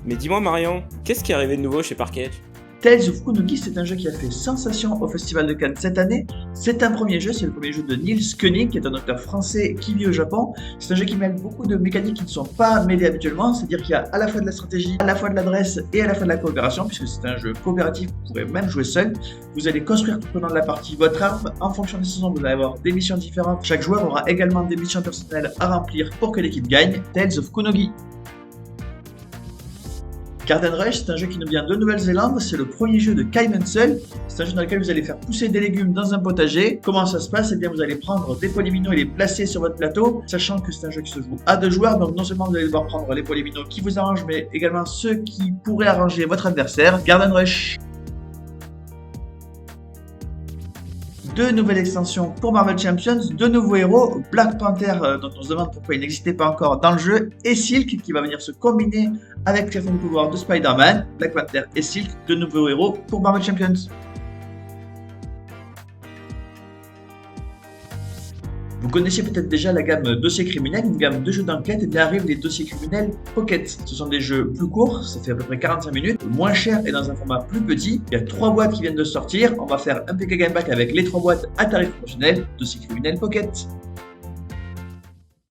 Mais dis-moi Marion, qu'est-ce qui est arrivé de nouveau chez Parquet? Tales of Kunogi, c'est un jeu qui a fait sensation au Festival de Cannes cette année. C'est un premier jeu, c'est le premier jeu de Nils Koenig, qui est un auteur français qui vit au Japon. C'est un jeu qui mêle beaucoup de mécaniques qui ne sont pas mêlées habituellement, c'est-à-dire qu'il y a à la fois de la stratégie, à la fois de l'adresse et à la fois de la coopération, puisque c'est un jeu coopératif, vous pourrez même jouer seul. Vous allez construire tout au long de la partie votre arme. En fonction des saisons, vous allez avoir des missions différentes. Chaque joueur aura également des missions personnelles à remplir pour que l'équipe gagne. Tales of Kunogi. Garden Rush, c'est un jeu qui nous vient de Nouvelle-Zélande, c'est le premier jeu de Kai Munsell. C'est un jeu dans lequel vous allez faire pousser des légumes dans un potager. Comment ça se passe? Eh bien, vous allez prendre des polyminos et les placer sur votre plateau, sachant que c'est un jeu qui se joue à 2 joueurs, donc non seulement vous allez devoir prendre les polyminos qui vous arrangent, mais également ceux qui pourraient arranger votre adversaire. Garden Rush. 2 nouvelles extensions pour Marvel Champions, 2 nouveaux héros, Black Panther dont on se demande pourquoi il n'existait pas encore dans le jeu, et Silk qui va venir se combiner avec certains pouvoirs de Spider-Man. Black Panther et Silk, 2 nouveaux héros pour Marvel Champions. Vous connaissez peut-être déjà la gamme Dossier Criminel, une gamme de jeux d'enquête, et bien arrivent les Dossiers Criminels Pocket. Ce sont des jeux plus courts, ça fait à peu près 45 minutes, moins cher et dans un format plus petit. Il y a 3 boîtes qui viennent de sortir, on va faire un PK Game Pack avec les 3 boîtes à tarif promotionnel, Dossier Criminel Pocket.